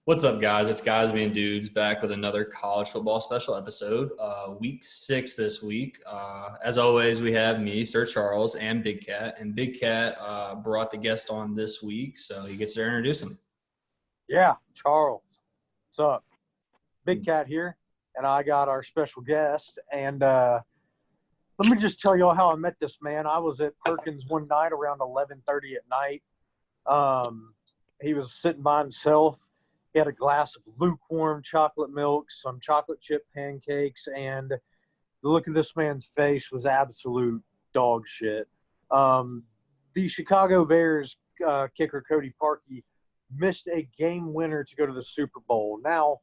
What's up, guys? It's Guys Being Dudes back with another college football special episode. Week 6 this week. As always, we have me, Sir Charles, and Big Cat. And Big Cat brought the guest on this week, so he gets to introduce him. Yeah, Charles. What's up? Big Cat here, and I got our special guest. And let me just tell y'all how I met this man. I was at Perkins one night around 11:30 at night. He was sitting by himself. He had a glass of lukewarm chocolate milk, some chocolate chip pancakes, and the look of this man's face was absolute dog shit. The Chicago Bears kicker Cody Parkey missed a game winner to go to the Super Bowl. Now,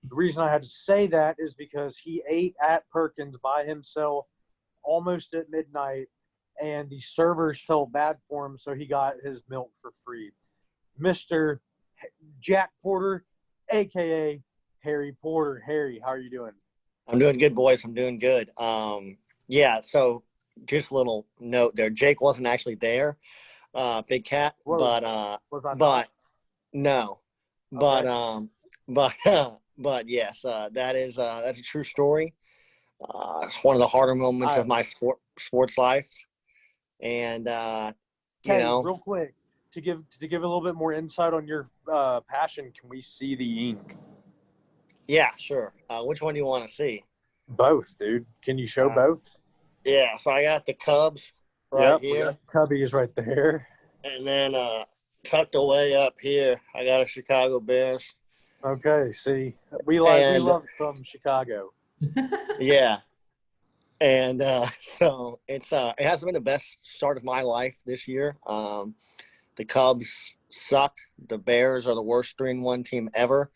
the reason I had to say that is because he ate at Perkins by himself almost at midnight, and the servers felt bad for him, so he got his milk for free. Mr. Jack Porter, a.k.a. Harry Porter. Harry, how are you doing? I'm doing good, boys. I'm doing good. So just a little note there. Jake wasn't actually there, Big Cat, but yes, that's a true story. One of the harder moments of my sports life, and real quick. To give a little bit more insight on your passion, can we see the ink? Yeah, sure. Which one do you want to see? Both, dude. Can you show both? Yeah, so I got the Cubs right here. Cubby is right there. And then tucked away up here, I got a Chicago Bears. Okay, see. We love some Chicago. Yeah. And so it hasn't been the best start of my life this year. The Cubs suck. The Bears are the worst 3-1 team ever.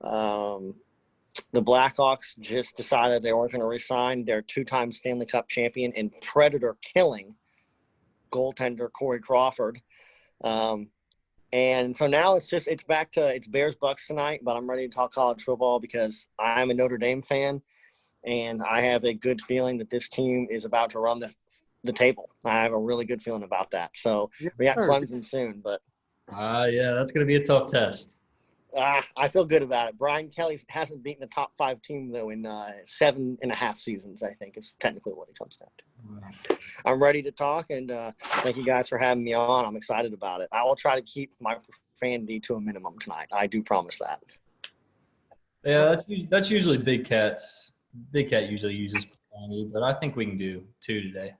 The Blackhawks just decided they weren't going to resign their 2-time Stanley Cup champion and predator-killing goaltender Corey Crawford. And so now it's back to Bears-Bucks tonight, but I'm ready to talk college football because I'm a Notre Dame fan, and I have a good feeling that this team is about to run the table. I have a really good feeling about that. So we got Clemson soon, but that's going to be a tough test. I feel good about it. Brian Kelly hasn't beaten a top 5 team though in 7.5 seasons. I think is technically what it comes down to. Wow. I'm ready to talk, and thank you guys for having me on. I'm excited about it. I will try to keep my profanity to a minimum tonight. I do promise that. Yeah, that's usually Big Cat's. Big Cat usually uses profanity, but I think we can do 2 today.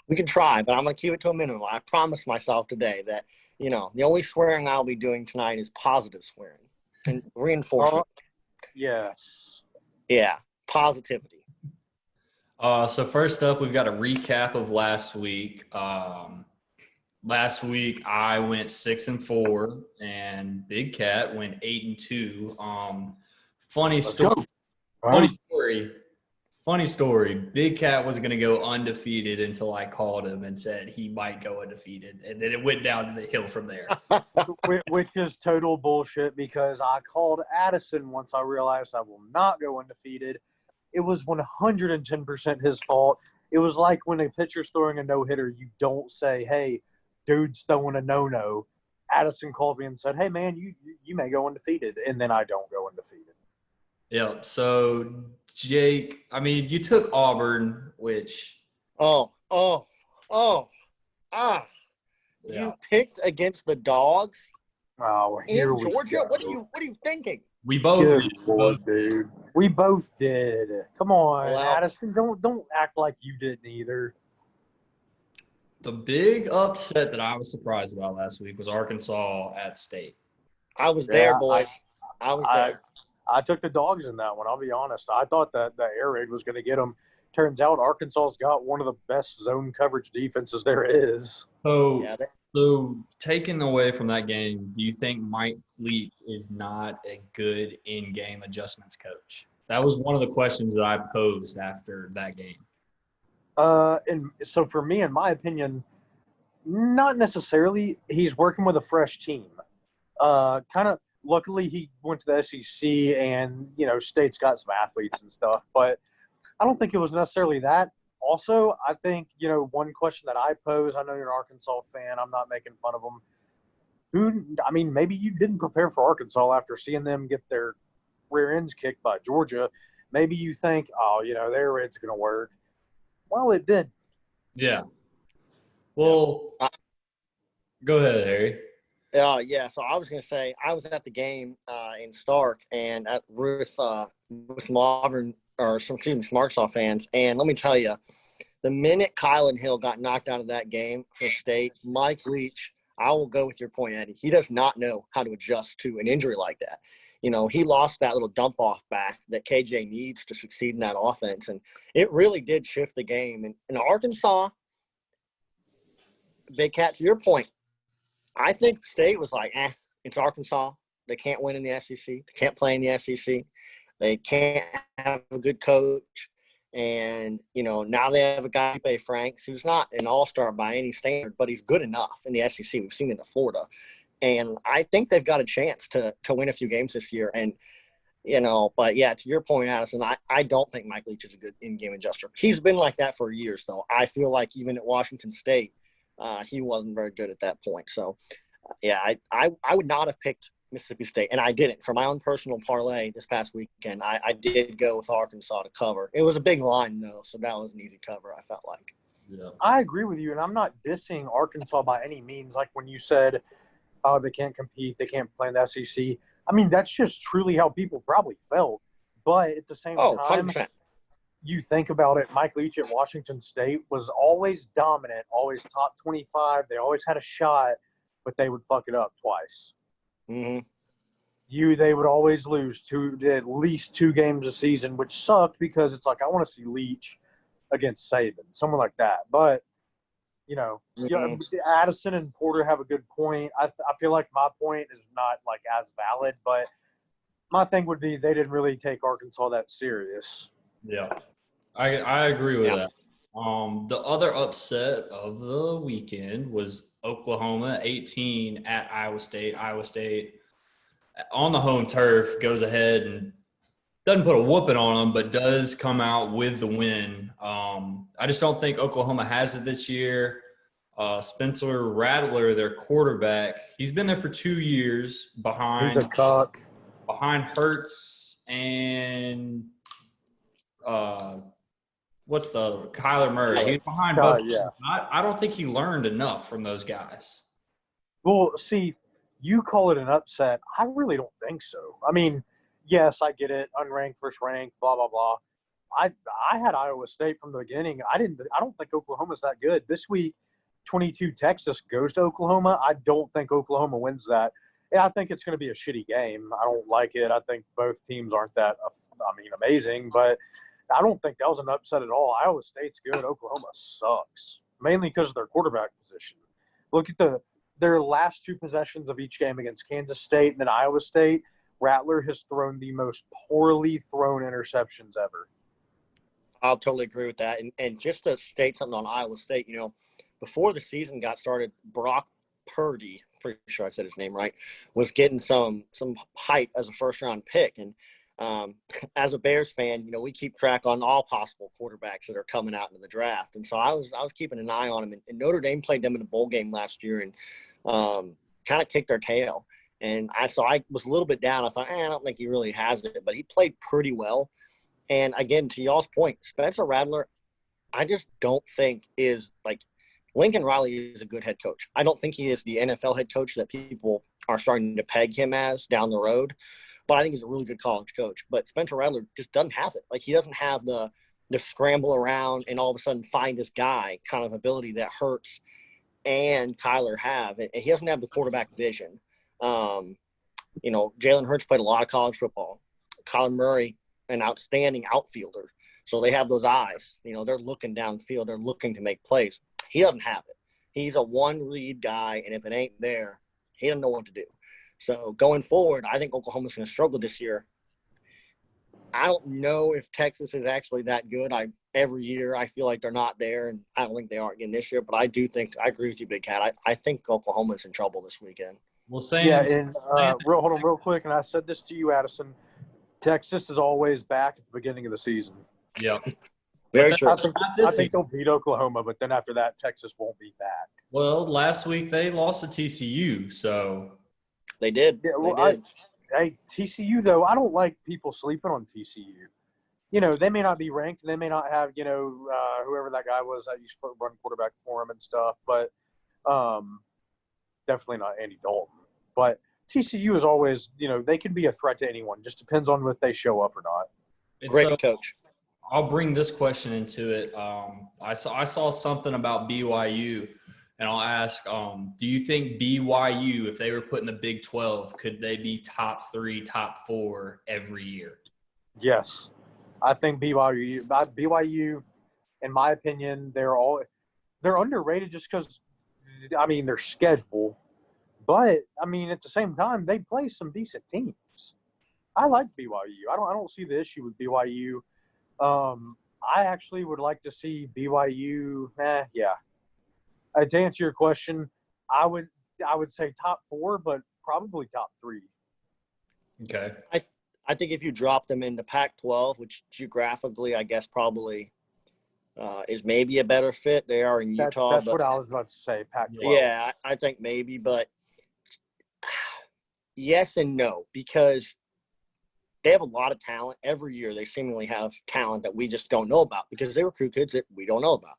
We can try, but I'm going to keep it to a minimum. I promised myself today that, the only swearing I'll be doing tonight is positive swearing and reinforcement. Yes. Yeah, positivity. So first up, we've got a recap of last week. Last week, I went 6-4, and Big Cat went 8-2. Funny story. Big Cat was going to go undefeated until I called him and said he might go undefeated. And then it went down to the hill from there. Which is total bullshit because I called Addison once I realized I will not go undefeated. It was 110% his fault. It was like when a pitcher's throwing a no-hitter, you don't say, hey, dude's throwing a no-no. Addison called me and said, hey, man, you may go undefeated. And then I don't go undefeated. Yeah, so Jake, you took Auburn, which you picked against the Dogs in Georgia. What are you thinking? We both did. Dude. We both did. Come on, Addison, don't act like you didn't either. The big upset that I was surprised about last week was Arkansas at State. I was there, boys. I was there. I took the Dogs in that one. I'll be honest. I thought that the air raid was going to get them. Turns out Arkansas's got one of the best zone coverage defenses there is. So taking away from that game, do you think Mike Leach is not a good in-game adjustments coach? That was one of the questions that I posed after that game. And so for me, in my opinion, not necessarily. He's working with a fresh team. Luckily, he went to the SEC and, State's got some athletes and stuff. But I don't think it was necessarily that. Also, I think, one question that I pose, I know you're an Arkansas fan. I'm not making fun of them. Maybe you didn't prepare for Arkansas after seeing them get their rear ends kicked by Georgia. Maybe you think, their red's going to work. Well, it did. Yeah. Well, go ahead, Harry. Yeah. So I was going to say I was at the game in Stark and with Auburn or some Arkansas fans, and let me tell you, the minute Kylan Hill got knocked out of that game for State, Mike Leach, I will go with your point, Eddie. He does not know how to adjust to an injury like that. He lost that little dump-off back that KJ needs to succeed in that offense, and it really did shift the game. And in Arkansas, Big Cat, to your point, I think State was like, it's Arkansas. They can't win in the SEC. They can't play in the SEC. They can't have a good coach. And, now they have a guy, Felipe Franks, who's not an all-star by any standard, but he's good enough in the SEC. We've seen it in Florida. And I think they've got a chance to win a few games this year. And, but, yeah, to your point, Addison, I don't think Mike Leach is a good in-game adjuster. He's been like that for years, though. I feel like even at Washington State, he wasn't very good at that point. So, yeah, I would not have picked Mississippi State, and I didn't. For my own personal parlay this past weekend, I did go with Arkansas to cover. It was a big line, though, so that was an easy cover, I felt like. Yeah. I agree with you, and I'm not dissing Arkansas by any means. Like when you said, they can't compete, they can't play in the SEC. That's just truly how people probably felt. But at the same time, 100%. You think about it, Mike Leach at Washington State was always dominant, always top 25. They always had a shot, but they would fuck it up twice. Mm-hmm. They would always lose at least 2 games a season, which sucked because it's like I want to see Leach against Saban, someone like that. But Addison and Porter have a good point. I feel like my point is not like as valid, but my thing would be they didn't really take Arkansas that serious. Yeah, I agree with that. The other upset of the weekend was Oklahoma 18 at Iowa State. Iowa State on the home turf goes ahead and doesn't put a whooping on them, but does come out with the win. I just don't think Oklahoma has it this year. Spencer Rattler, their quarterback, he's been there for 2 years behind. He's a cock. Behind Hurts and what's the other one? Kyler Murray. He's behind both. Yeah. I don't think he learned enough from those guys. Well, see, you call it an upset. I really don't think so. Yes, I get it. Unranked, first ranked, blah blah blah. I had Iowa State from the beginning. I don't think Oklahoma's that good. This week, 22 Texas goes to Oklahoma. I don't think Oklahoma wins that. Yeah, I think it's going to be a shitty game. I don't like it. I think both teams aren't that amazing, but I don't think that was an upset at all. Iowa State's good. Oklahoma sucks, mainly because of their quarterback position. Look at their last 2 possessions of each game against Kansas State and then Iowa State. Rattler has thrown the most poorly thrown interceptions ever. I'll totally agree with that. And just to state something on Iowa State, before the season got started, Brock Purdy, pretty sure I said his name right, was getting some hype as a first-round pick. And as a Bears fan, we keep track on all possible quarterbacks that are coming out into the draft. And so I was keeping an eye on him. And Notre Dame played them in a bowl game last year and kind of kicked their tail. And I was a little bit down. I thought, I don't think he really has it. But he played pretty well. And, again, to y'all's point, Spencer Rattler, I just don't think is like Lincoln Riley is a good head coach. I don't think he is the NFL head coach that people are starting to peg him as down the road. But I think he's a really good college coach. But Spencer Rattler just doesn't have it. Like, he doesn't have the scramble around and all of a sudden find his guy kind of ability that Hurts and Kyler have. And he doesn't have the quarterback vision. Jalen Hurts played a lot of college football. Kyler Murray, an outstanding outfielder. So they have those eyes. They're looking downfield. They're looking to make plays. He doesn't have it. He's a one-read guy, and if it ain't there, he doesn't know what to do. So going forward, I think Oklahoma's going to struggle this year. I don't know if Texas is actually that good. Every year I feel like they're not there, and I don't think they are again this year. But I do think – I agree with you, Big Cat. I think Oklahoma's in trouble this weekend. Well, same. Yeah, and hold on real quick, and I said this to you, Addison. Texas is always back at the beginning of the season. Yeah. Very true. I think they'll beat Oklahoma, but then after that, Texas won't be back. Well, last week they lost to TCU, so They did. Yeah, They well, did. hey, TCU though, I don't like people sleeping on TCU. They may not be ranked. They may not have, whoever that guy was that used to run quarterback for him and stuff, but definitely not Andy Dalton. But TCU is always, they can be a threat to anyone. Just depends on if they show up or not. and Great so coach. I'll bring this question into it. I saw something about BYU, and I'll ask, do you think BYU, if they were put in the Big 12, could they be top 3, top 4 every year? Yes. I think BYU, in my opinion, they're underrated just because, their schedule. But at the same time, they play some decent teams. I like BYU. I don't see the issue with BYU. I actually would like to see BYU. Yeah. To answer your question, I would say top 4, but probably top 3. Okay. I think if you drop them in the Pac-12, which geographically, I guess, probably is maybe a better fit. They are in Utah. That's but what I was about to say. Pac-12. yeah, I think maybe, but yes and no, because they have a lot of talent. Every year they seemingly have talent that we just don't know about because they recruit kids that we don't know about.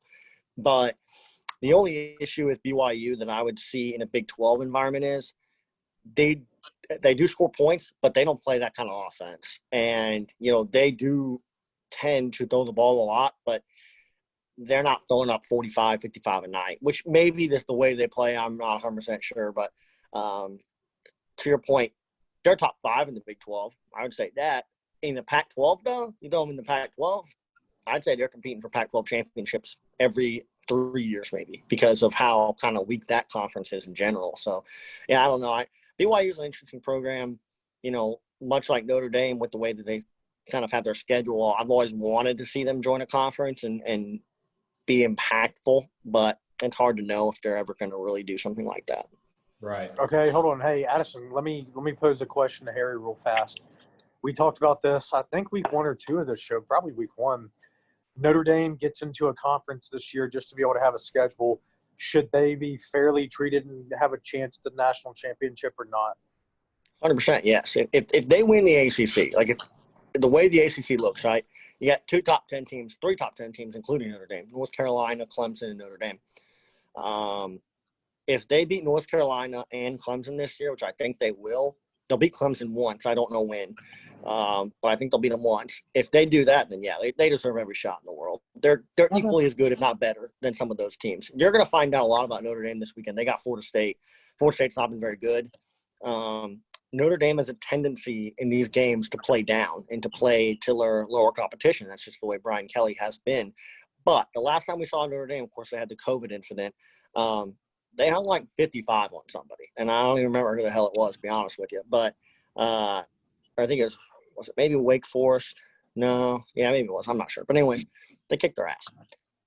But the only issue with BYU that I would see in a Big 12 environment is they do score points, but they don't play that kind of offense. And, they do tend to throw the ball a lot, but they're not throwing up 45, 55 a night, which maybe that's the way they play. I'm not 100% sure. But to your point, they're top 5 in the Big 12. I would say that. In the Pac-12, though, you throw them in the Pac-12, I'd say they're competing for Pac-12 championships every 3 years maybe because of how kind of weak that conference is in general. So, yeah, I don't know. BYU is an interesting program, much like Notre Dame with the way that they kind of have their schedule. I've always wanted to see them join a conference and be impactful, but it's hard to know if they're ever going to really do something like that. Right. Okay, hold on. Hey, Addison, let me pose a question to Harry real fast. We talked about this, I think week 1 or 2 of this show, probably week 1. Notre Dame gets into a conference this year just to be able to have a schedule. Should they be fairly treated and have a chance at the national championship or not? 100% yes. If they win the ACC, like if the way the ACC looks, right, you got 2 top 10 teams, 3 top 10 teams, including Notre Dame, North Carolina, Clemson, and Notre Dame. If they beat North Carolina and Clemson this year, which I think they will, they'll beat Clemson once. I don't know when, but I think they'll beat them once. If they do that, then yeah, they deserve every shot in the world. They're equally as good, if not better, than some of those teams. You're going to find out a lot about Notre Dame this weekend. They got Florida State. Florida State's not been very good. Notre Dame has a tendency in these games to play down and to play to lower competition. That's just the way Brian Kelly has been. But the last time we saw Notre Dame, of course, they had the COVID incident. They hung like 55 on somebody. And I don't even remember who the hell it was, to be honest with you. But I think was it maybe Wake Forest? No. Yeah, maybe it was. I'm not sure. But anyways, they kicked their ass.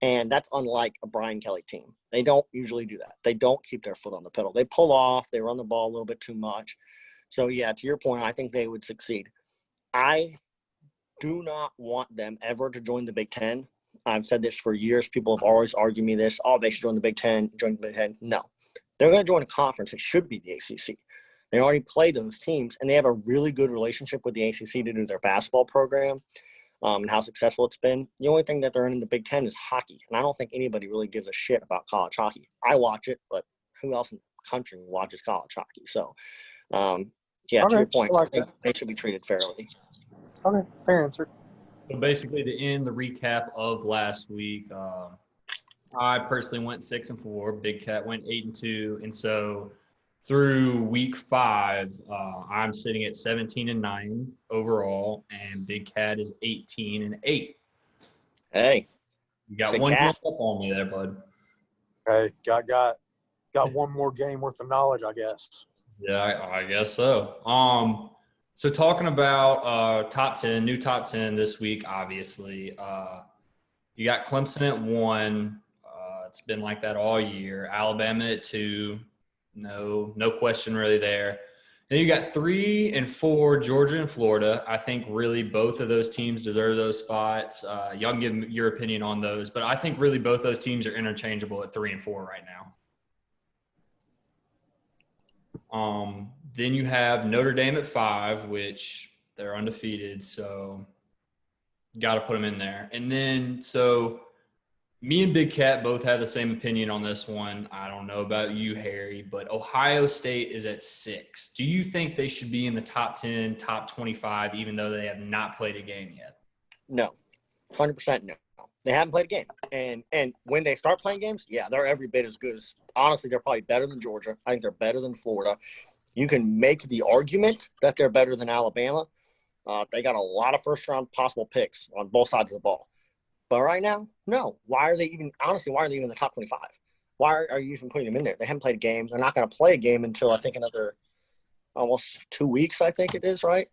And that's unlike a Brian Kelly team. They don't usually do that. They don't keep their foot on the pedal. They pull off. They run the ball a little bit too much. So, yeah, to your point, I think they would succeed. I do not want them ever to join the Big Ten. I've said this for years. People have always argued me this. Oh, they should join the Big Ten. Join the Big Ten. No. They're going to join a conference. It should be the ACC. They already play those teams, and they have a really good relationship with the ACC to do their basketball program and how successful it's been. The only thing that they're in the Big Ten is hockey, and I don't think anybody really gives a shit about college hockey. I watch it, but who else in the country watches college hockey? So, yeah, to your point, I think they should be treated fairly. Okay, fair answer. So basically, to end the recap of last week, I personally went 6-4. Big Cat went 8-2, and so through week 5, I'm sitting at 17-9 overall, and Big Cat is 18-8. Hey, you got one hand up on me there, bud. Hey, got one more game worth of knowledge, I guess. Yeah, I guess so. So talking about top 10, new top 10 this week, obviously. You got Clemson at 1. It's been like that all year. Alabama at 2. No question really there. Then you got 3 and 4, Georgia and Florida. I think really both of those teams deserve those spots. Y'all can give your opinion on those, but I think really both those teams are interchangeable at 3 and 4 right now. Then you have Notre Dame at 5, which they're undefeated, so got to put them in there. And then, so me and Big Cat both have the same opinion on this one. I don't know about you, Harry, but Ohio State is at 6. Do you think they should be in the top 10, top 25, even though they have not played a game yet? No, 100% no. They haven't played a game. And when they start playing games, yeah, they're every bit as good as – honestly, they're probably better than Georgia. I think they're better than Florida. You can make the argument that they're better than Alabama. They got a lot of first-round possible picks on both sides of the ball. But right now, no. Why are they even – honestly, why are they even in the top 25? Why are you even putting them in there? They haven't played a game. They're not going to play a game until I think another almost 2 weeks, I think it is, right?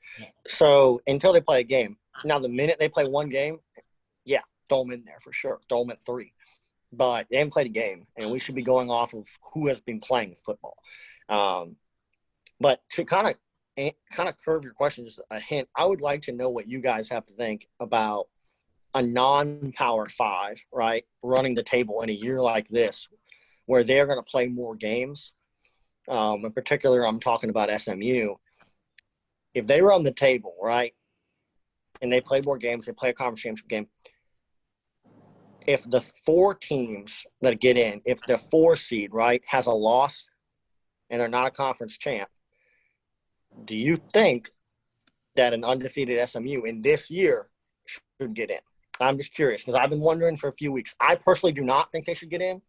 So until they play a game. Now, the minute they play one game, yeah, throw them in there for sure. Throw them at 3. But they haven't played a game, and we should be going off of who has been playing football. But to kind of curve your question, just a hint, I would like to know what you guys have to think about a non-Power 5, right, running the table in a year like this where they're going to play more games. In particular, I'm talking about SMU. If they run the table, right, and they play more games, they play a conference championship game, if the 4 teams that get in, if the 4 seed, right, has a loss and they're not a conference champ, do you think that an undefeated SMU in this year should get in? I'm just curious because I've been wondering for a few weeks. I personally do not think they should get in.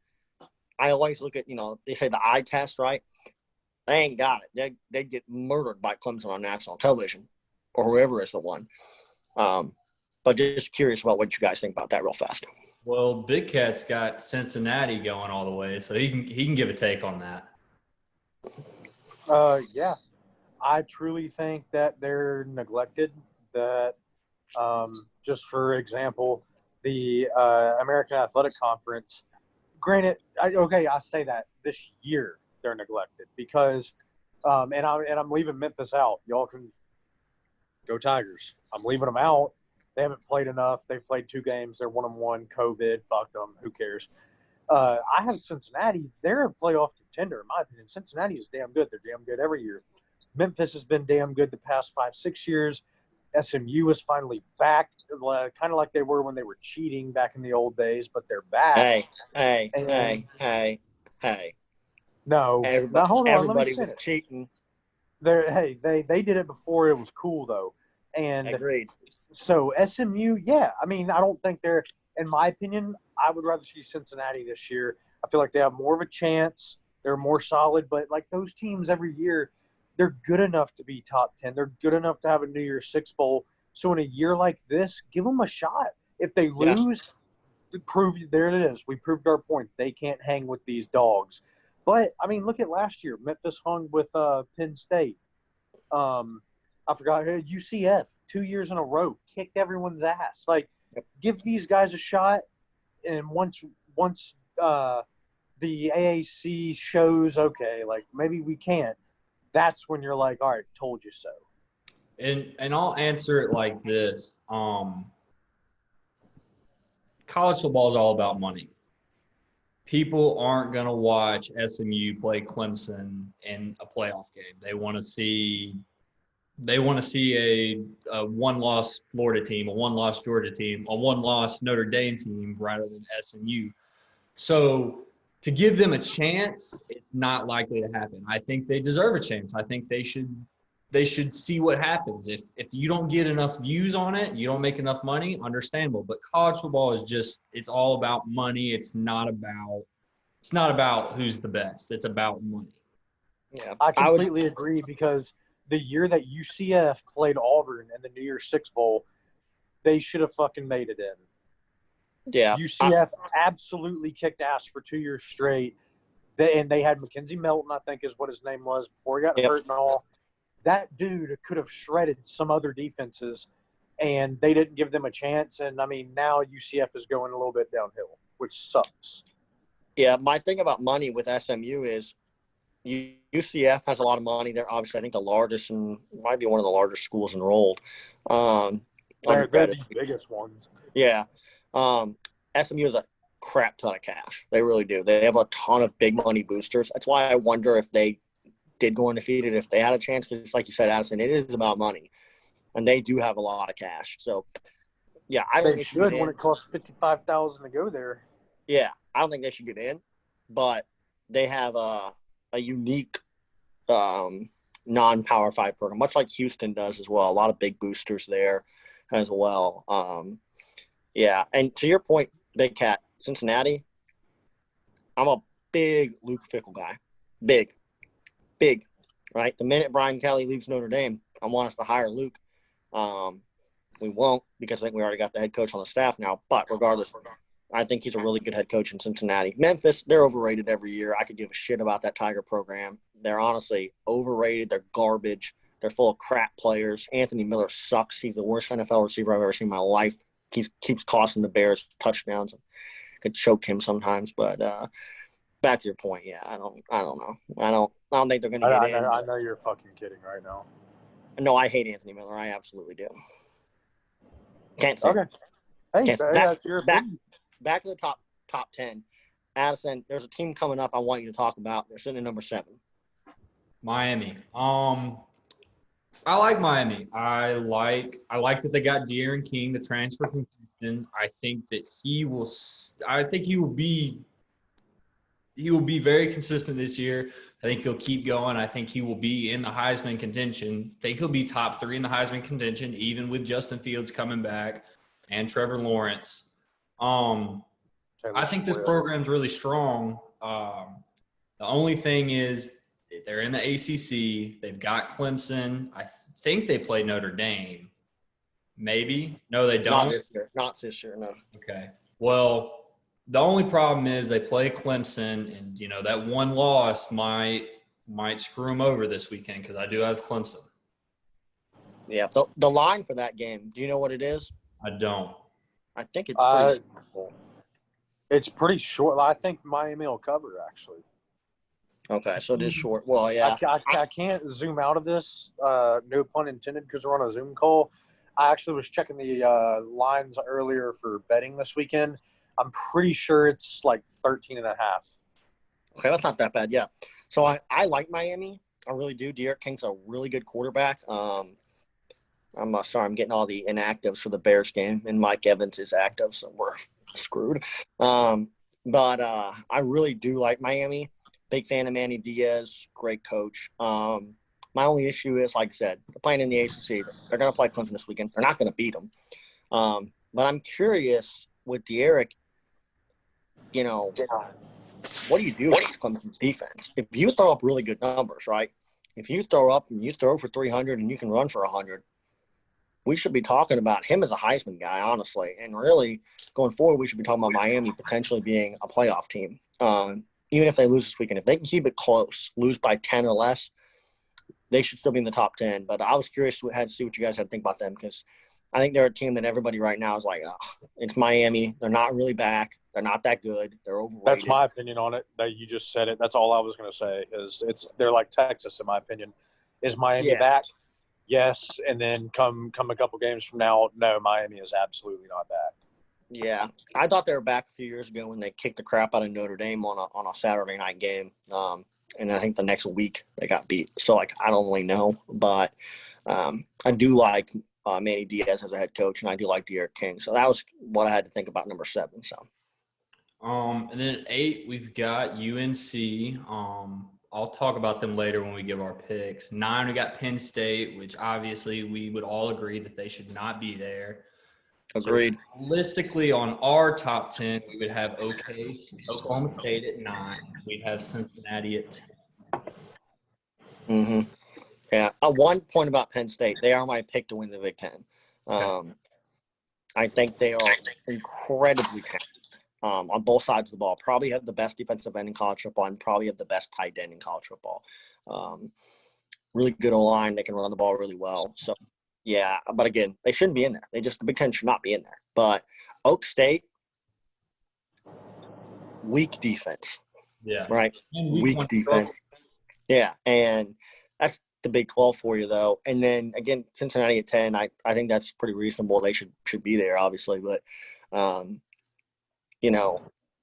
I always look at, they say the eye test, right? They ain't got it. They get murdered by Clemson on national television or whoever is the one. But just curious about what you guys think about that real fast. Well, Big Cat's got Cincinnati going all the way, so he can give a take on that. Yeah. I truly think that they're neglected. That just for example, the American Athletic Conference, granted, I say that this year they're neglected because and I'm leaving Memphis out. Y'all can go Tigers. I'm leaving them out. They haven't played enough. They've played 2 games. They're 1-1. COVID, fuck them. Who cares? I have Cincinnati. They're a playoff contender, in my opinion. Cincinnati is damn good. They're damn good every year. Memphis has been damn good the past 5-6 years. SMU is finally back, kind of like they were when they were cheating back in the old days, but they're back. Hey. No, hold on. Everybody was cheating. They did it before it was cool, though. And agreed. So SMU, yeah. I mean, I don't think they're, in my opinion, I would rather see Cincinnati this year. I feel like they have more of a chance. They're more solid, but like those teams every year, they're good enough to be top 10. They're good enough to have a New Year's Six bowl. So in a year like this, give them a shot. If they lose, there it is. We proved our point. They can't hang with these dogs. But, I mean, look at last year. Memphis hung with Penn State. I forgot, UCF, 2 years in a row, kicked everyone's ass. Like, give these guys a shot, and once the AAC shows, okay, like, maybe we can't, that's when you're like, all right, told you so. And I'll answer it like this. College football is all about money. People aren't going to watch SMU play Clemson in a playoff game. They want to see a one-loss Florida team, a one-loss Georgia team, a one-loss Notre Dame team rather than SMU. So to give them a chance, it's not likely to happen. I think they deserve a chance. I think they should see what happens. If you don't get enough views on it, you don't make enough money, understandable. But college football is it's all about money. It's not about who's the best. It's about money. Yeah, I completely agree because the year that UCF played Auburn in the New Year's Six Bowl, they should have fucking made it in. Yeah. UCF absolutely kicked ass for 2 years straight. And they had Mackenzie Melton, I think is what his name was, before he got hurt and all. That dude could have shredded some other defenses, and they didn't give them a chance. And, I mean, now UCF is going a little bit downhill, which sucks. Yeah, my thing about money with SMU is UCF has a lot of money. They're obviously, I think, the largest and might be one of the largest schools enrolled. They're the biggest ones. Yeah. SMU has a crap ton of cash. They really do. They have a ton of big money boosters. That's why I wonder if they did go undefeated if they had a chance, because like you said, Addison, it is about money, and they do have a lot of cash. So, yeah, I don't They think should get in. when it costs $55,000 to go there. Yeah, I don't think they should get in, but they have a unique non-Power 5 program, much like Houston does as well. A lot of big boosters there as well. Yeah, and to your point, Big Cat, Cincinnati, I'm a big Luke Fickell guy. Big, right? The minute Brian Kelly leaves Notre Dame, I want us to hire Luke. We won't, because I think we already got the head coach on the staff now. But regardless, I think he's a really good head coach in Cincinnati. Memphis, they're overrated every year. I could give a shit about that Tiger program. They're honestly overrated. They're garbage. They're full of crap players. Anthony Miller sucks. He's the worst NFL receiver I've ever seen in my life. Keeps costing the Bears touchdowns. Could choke him sometimes. But back to your point, yeah, I don't know. I don't think they're going to get in. I know you're fucking kidding right now. No, I hate Anthony Miller. I absolutely do. Can't say. Okay. Hey, that's your opinion. Back to the top 10. Addison, there's a team coming up I want you to talk about. They're sitting at number 7. Miami. I like Miami. I like that they got De'Aaron King, the transfer from Houston. I think he will be very consistent this year. I think he'll keep going. I think he will be in the Heisman contention. I think he'll be top 3 in the Heisman contention, even with Justin Fields coming back and Trevor Lawrence. I think this program's really strong. The only thing is they're in the ACC. They've got Clemson. I think they play Notre Dame. Maybe. No, they don't. Not this year, no. Okay. Well, the only problem is they play Clemson, and, that one loss might screw them over this weekend, because I do have Clemson. Yeah, the line for that game, do you know what it is? I don't. I think it's pretty simple. It's pretty short. I think Miami will cover, actually. Okay, so it is short. Well, yeah. I can't zoom out of this, no pun intended, because we're on a Zoom call. I actually was checking the lines earlier for betting this weekend. I'm pretty sure it's like 13.5. Okay, that's not that bad, yeah. So I like Miami. I really do. De'Aaron King's a really good quarterback. I'm sorry, I'm getting all the inactives for the Bears game, and Mike Evans is active, so we're screwed. But I really do like Miami. Big fan of Manny Diaz, great coach. My only issue is, like I said, they're playing in the ACC. They're going to play Clemson this weekend. They're not going to beat them. But I'm curious with De'Aaron, what do you do against Clemson's defense? If you throw up really good numbers, right? If you throw up and you throw for 300 and you can run for 100, we should be talking about him as a Heisman guy, honestly. And really, going forward, we should be talking about Miami potentially being a playoff team. Even if they lose this weekend, if they can keep it close, lose by 10 or less, they should still be in the top 10. But I was curious to see what you guys had to think about them, because I think they're a team that everybody right now is like, oh, it's Miami. They're not really back. They're not that good. They're overrated. That's my opinion on it. That you just said it. That's all I was going to say. They're like Texas, in my opinion. Is Miami back? Yes. And then come a couple games from now, no, Miami is absolutely not back. Yeah, I thought they were back a few years ago when they kicked the crap out of Notre Dame on a Saturday night game. And I think the next week they got beat. So, I don't really know. But I do like Manny Diaz as a head coach, and I do like De'Aaron King. So that was what I had to think about number 7. So, and then at 8, we've got UNC. I'll talk about them later when we give our picks. 9, we got Penn State, which obviously we would all agree that they should not be there. Agreed. So realistically, on our top 10, we would have Oklahoma State at 9. We'd have Cincinnati at 10. Mm-hmm. Yeah. One point about Penn State, they are my pick to win the Big Ten. I think they are incredibly talented on both sides of the ball. Probably have the best defensive end in college football, and probably have the best tight end in college football. Really good O-line. They can run the ball really well. So, yeah, but again, they shouldn't be in there. The Big Ten should not be in there. But Oak State, weak defense. Yeah. Right? Weak defense. Yeah, and that's the Big 12 for you, though. And then, again, Cincinnati at 10, I think that's pretty reasonable. They should be there, obviously. But,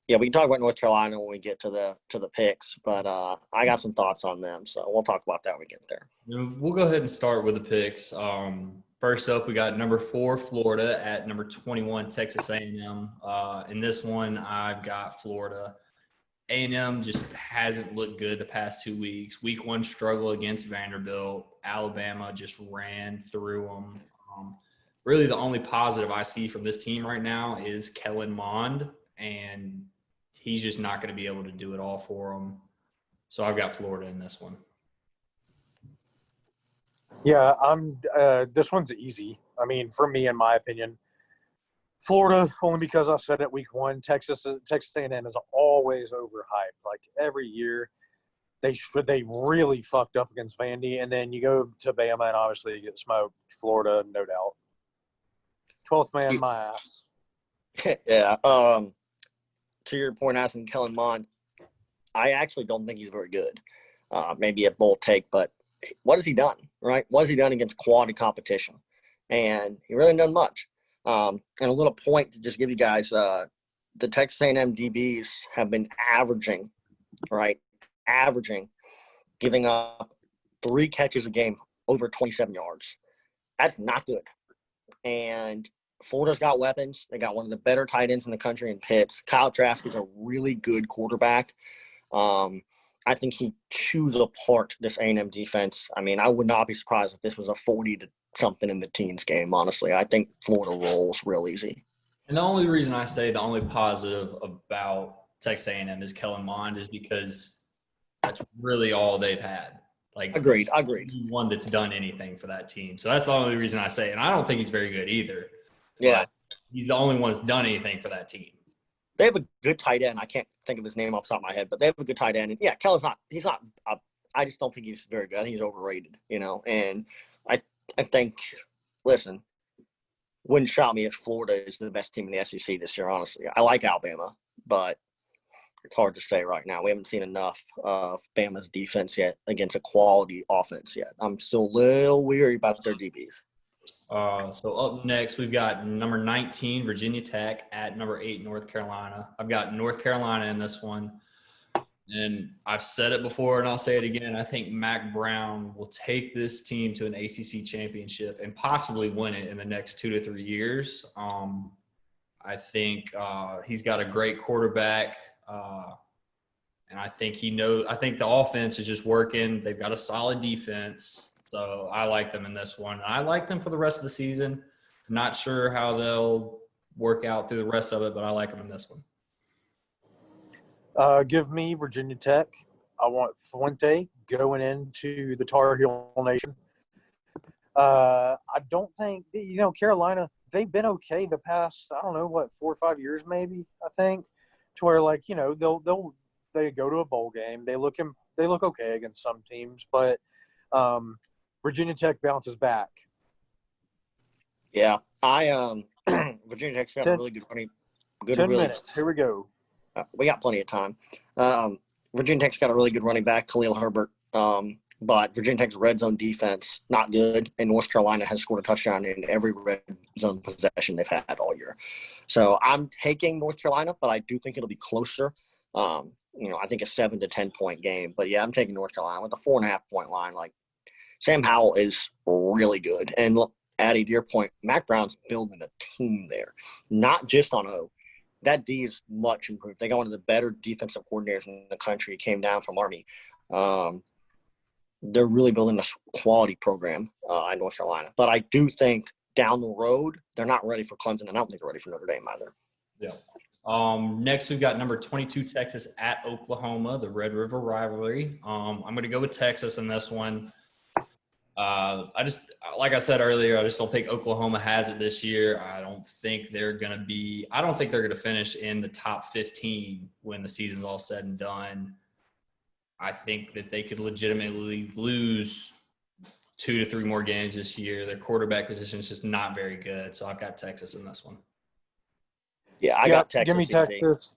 Yeah, we can talk about North Carolina when we get to the picks, but I got some thoughts on them, so we'll talk about that when we get there. We'll go ahead and start with the picks. First up, we got number 4 Florida at number 21 Texas A&M. In this one, I've got Florida. A&M just hasn't looked good the past 2 weeks. Week 1 struggle against Vanderbilt. Alabama just ran through them. Really, the only positive I see from this team right now is Kellen Mond, and he's just not going to be able to do it all for them. So I've got Florida in this one. Yeah, this one's easy. I mean, for me, in my opinion, Florida, only because I said it week 1. Texas A&M is always overhyped. Like every year, they really fucked up against Vandy, and then you go to Bama and obviously you get smoked. Florida, no doubt. 12th man, my ass. Yeah. To your point, asking Kellen Mond, I actually don't think he's very good. Maybe a bold take, but what has he done, right? What has he done against quality competition? And he really done much. And a little point to just give you guys, the Texas A&M DBs have been averaging, giving up 3 catches a game over 27 yards. That's not good. And Florida's got weapons. They got one of the better tight ends in the country in Pitts. Kyle Trask is a really good quarterback. I think he chews apart this A&M defense. I mean, I would not be surprised if this was a 40-something in the teens game, honestly. I think Florida rolls real easy. And the only reason I say the only positive about Texas A&M is Kellen Mond is because that's really all they've had. Like, Agreed. One that's done anything for that team. So that's the only reason I say it. And I don't think he's very good either. Yeah. He's the only one that's done anything for that team. They have a good tight end. I can't think of his name off the top of my head, but they have a good tight end. And yeah, Kellen's not I just don't think he's very good. I think he's overrated, and I think, listen, wouldn't shock me if Florida is the best team in the SEC this year, honestly. I like Alabama, but it's hard to say right now. We haven't seen enough of Bama's defense yet against a quality offense yet. I'm still a little weary about their DBs. So up next, we've got number 19, Virginia Tech, at number 8, North Carolina. I've got North Carolina in this one. And I've said it before and I'll say it again. I think Mac Brown will take this team to an ACC championship and possibly win it in the next 2 to 3 years. I think he's got a great quarterback. And I think the offense is just working. They've got a solid defense. So I like them in this one. I like them for the rest of the season. Not sure how they'll work out through the rest of it, but I like them in this one. Give me Virginia Tech. I want Fuente going into the Tar Heel Nation. I don't think Carolina. They've been okay the past 4 or 5 years maybe. I think to where they go to a bowl game. They look okay against some teams, but Virginia Tech bounces back. Yeah, Virginia Tech's got a really good running. 10 minutes. Here we go. We got plenty of time. Virginia Tech's got a really good running back, Khalil Herbert. But Virginia Tech's red zone defense, not good. And North Carolina has scored a touchdown in every red zone possession they've had all year. So I'm taking North Carolina, but I do think it'll be closer. I think a 7 to 10 point game. But yeah, I'm taking North Carolina with a 4.5 point line. Like, Sam Howell is really good. And look, Addie, to your point, Mac Brown's building a team there, not just on O. That D is much improved. They got one of the better defensive coordinators in the country. He came down from Army. They're really building a quality program at North Carolina. But I do think down the road, they're not ready for Clemson, and I don't think they're ready for Notre Dame either. Yeah. Next, we've got number 22 Texas at Oklahoma, the Red River rivalry. I'm going to go with Texas in this one. Like I said earlier, I just don't think Oklahoma has it this year. I don't think they're going to finish in the top 15 when the season's all said and done. I think that they could legitimately lose 2 to 3 more games this year. Their quarterback position is just not very good. So I've got Texas in this one. Yeah, I got Texas. Give me Texas.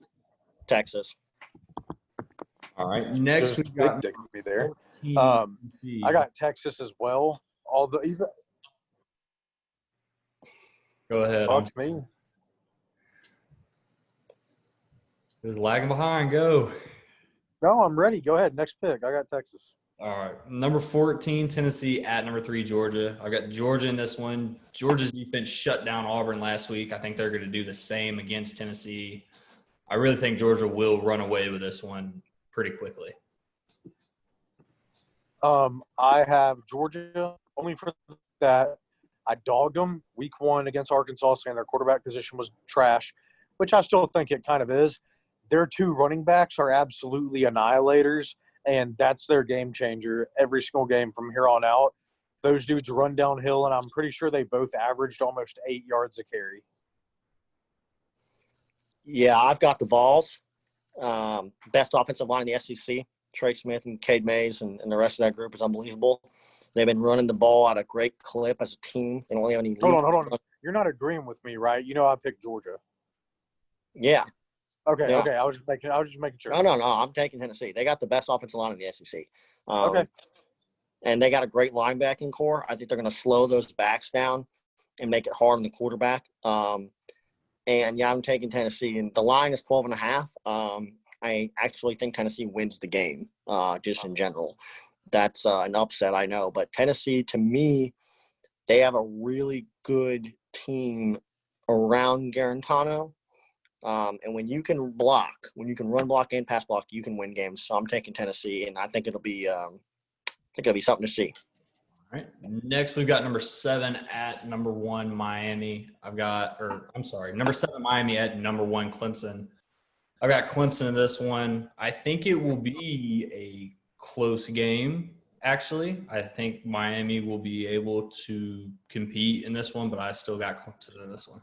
Texas. All right. Next, we've got – there. I got Texas as well. Go ahead. Talk to me. It was lagging behind. Go. No, I'm ready. Go ahead. Next pick. I got Texas. All right. Number 14, Tennessee at number 3, Georgia. I got Georgia in this one. Georgia's defense shut down Auburn last week. I think they're going to do the same against Tennessee. I really think Georgia will run away with this one pretty quickly. I have Georgia only for that. I dogged them week 1 against Arkansas, saying their quarterback position was trash, which I still think it kind of is. Their 2 running backs are absolutely annihilators, and that's their game changer every single game from here on out. Those dudes run downhill, and I'm pretty sure they both averaged almost 8 yards a carry. Yeah, I've got the Vols. Best offensive line in the SEC. Trey Smith and Cade Mays and the rest of that group is unbelievable. They've been running the ball at a great clip as a team. They don't have any. Hold on. You're not agreeing with me, right? You know I picked Georgia. Yeah. Okay. Yeah. Okay. I was just making sure. No. I'm taking Tennessee. They got the best offensive line in the SEC. Okay. And they got a great linebacking core. I think they're going to slow those backs down and make it hard on the quarterback. And yeah, I'm taking Tennessee. And the line is 12.5. I actually think Tennessee wins the game, just in general. That's an upset, I know. But Tennessee, to me, they have a really good team around Garantano. And when you can run block and pass block, you can win games. So I'm taking Tennessee, and I think it'll be something to see. All right. Next, we've got number 7 at number 1, Miami. Number 7, Miami at number 1, Clemson. I've got Clemson in this one. I think it will be a close game, actually. I think Miami will be able to compete in this one, but I still got Clemson in this one.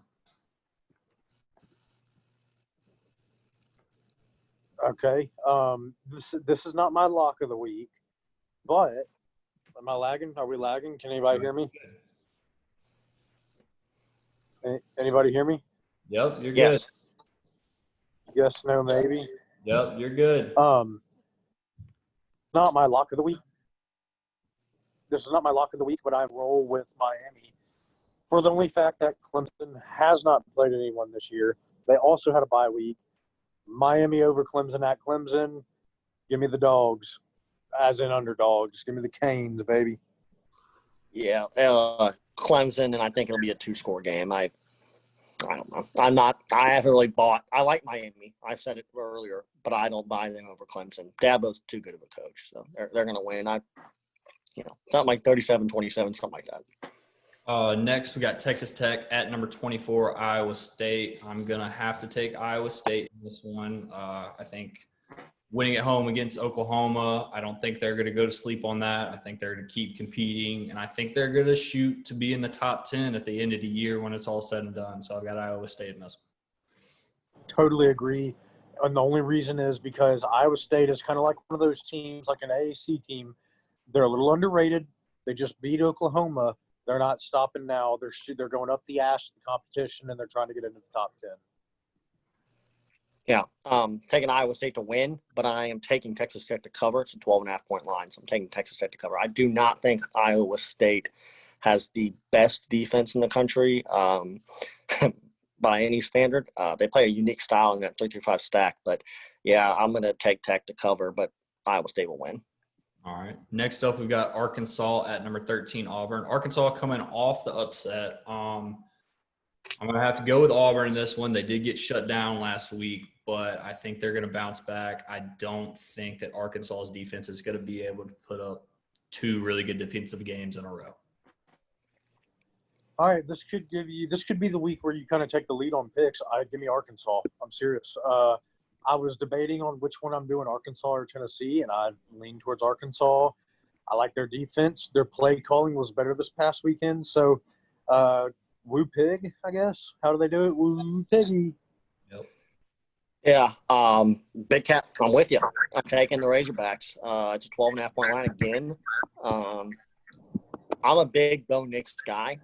Okay. This is not my lock of the week, but am I lagging? Are we lagging? Can anybody hear me? Anybody hear me? Yep, you're Yes. good. Yes, no, maybe. Yep, you're good. Not my lock of the week. This is not my lock of the week, but I roll with Miami for the only fact that Clemson has not played anyone this year. They also had a bye week. Miami over Clemson at Clemson. Give me the dogs, as in underdogs. Give me the Canes, baby. Yeah, Clemson, and I think it'll be a 2-score game. I don't know. I haven't really bought. I like Miami. I've said it earlier, but I don't buy them over Clemson. Dabo's too good of a coach, so they're going to win. Something like 37-27, something like that. Next, we got Texas Tech at number 24, Iowa State. I'm going to have to take Iowa State in this one. I think winning at home against Oklahoma, I don't think they're going to go to sleep on that. I think they're going to keep competing, and I think they're going to shoot to be in the top 10 at the end of the year when it's all said and done. So I've got Iowa State in this one. Totally agree. And the only reason is because Iowa State is kind of like one of those teams, like an AAC team. They're a little underrated. They just beat Oklahoma. They're not stopping now. They're going up the ass of the competition, and they're trying to get into the top 10. Yeah, taking Iowa State to win, but I am taking Texas Tech to cover. It's a 12.5-point line, so I'm taking Texas Tech to cover. I do not think Iowa State has the best defense in the country by any standard. They play a unique style in that 3-5 stack, but, yeah, I'm going to take Tech to cover, but Iowa State will win. All right. Next up, we've got Arkansas at number 13, Auburn. Arkansas coming off the upset. I'm going to have to go with Auburn in this one. They did get shut down last week, but I think they're going to bounce back. I don't think that Arkansas's defense is going to be able to put up 2 really good defensive games in a row. All right, this could be the week where you kind of take the lead on picks. Give me Arkansas. I'm serious. I was debating on which one I'm doing, Arkansas or Tennessee, and I lean towards Arkansas. I like their defense. Their play calling was better this past weekend. So, Woo Pig, I guess. How do they do it? Woo Piggy. Yep. Yeah, Big Cat, I'm with you. I'm taking the Razorbacks. It's a 12.5-point line again. I'm a big Bo Nix guy,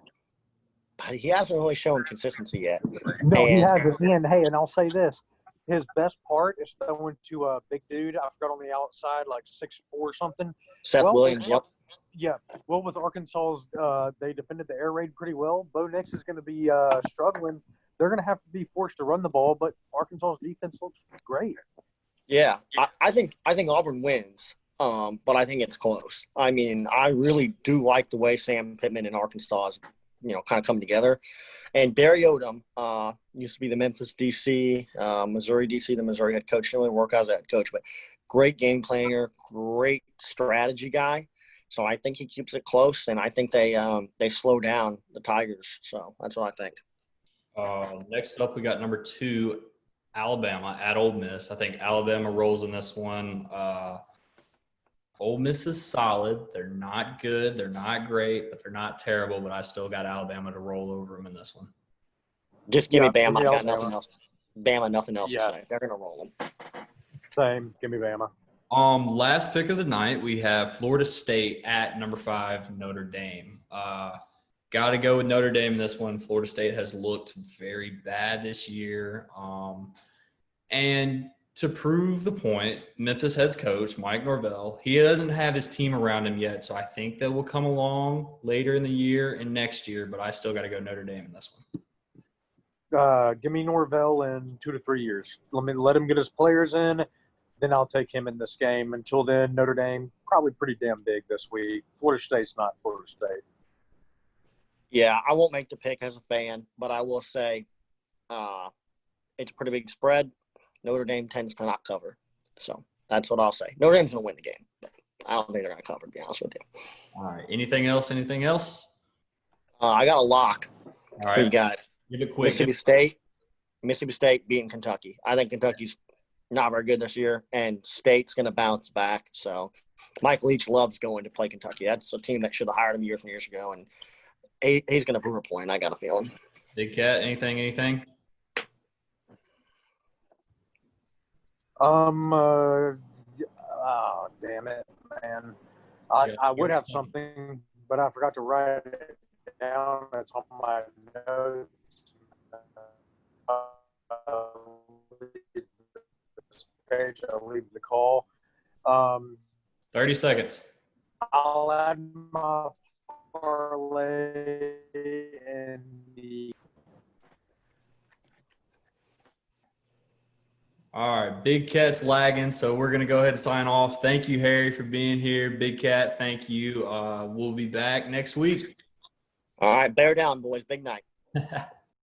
but he hasn't really shown consistency yet. No, he hasn't. And, hey, and I'll say this. His best part is throwing to a big dude. I forgot on the outside, like 6'4" or something. Seth Williams, yep. Yeah. Well, with Arkansas's, they defended the air raid pretty well. Bo Nix is going to be struggling they're going to have to be forced to run the ball, but Arkansas's defense looks great. Yeah, I think Auburn wins, but I think it's close. I mean, I really do like the way Sam Pittman and Arkansas is, kind of coming together. And Barry Odom used to be the Memphis DC, Missouri DC, the Missouri head coach. Didn't really work out as a head coach, but great game planner, great strategy guy. So I think he keeps it close, and I think they slow down the Tigers. So that's what I think. Next up, we got number 2, Alabama at Ole Miss. I think Alabama rolls in this one. Ole Miss is solid. They're not good. They're not great, but they're not terrible. But I still got Alabama to roll over them in this one. Just give me Bama. Give me I got Alabama. nothing else. Bama, nothing else Yeah. to say. They're going to roll them. Same. Give me Bama. Last pick of the night, we have Florida State at number 5, Notre Dame. Got to go with Notre Dame in this one. Florida State has looked very bad this year. And to prove the point, Memphis head coach Mike Norvell, he doesn't have his team around him yet, so I think they will come along later in the year and next year, but I still got to go Notre Dame in this one. Give me Norvell in 2 to 3 years. Let him get his players in. Then I'll take him in this game. Until then, Notre Dame, probably pretty damn big this week. Florida State's not Florida State. Yeah, I won't make the pick as a fan, but I will say it's a pretty big spread. Notre Dame tends to not cover. So that's what I'll say. Notre Dame's going to win the game, but I don't think they're going to cover, to be honest with you. All right. Anything else? I got a lock All for you right. guys. Give it quick. Mississippi State beating Kentucky. I think Kentucky's not very good this year, and State's going to bounce back. So Mike Leach loves going to play Kentucky. That's a team that should have hired him years and years ago, and he's going to prove a point. I got a feeling. Big Cat, anything? Oh, damn it, man. I would have something, but I forgot to write it down. It's on my notes. Page, I'll leave the call. 30 seconds. I'll add my parlay in the. All right, Big Cat's lagging, so we're going to go ahead and sign off. Thank you, Harry, for being here. Big Cat, thank you. We'll be back next week. All right, bear down, boys. Big night.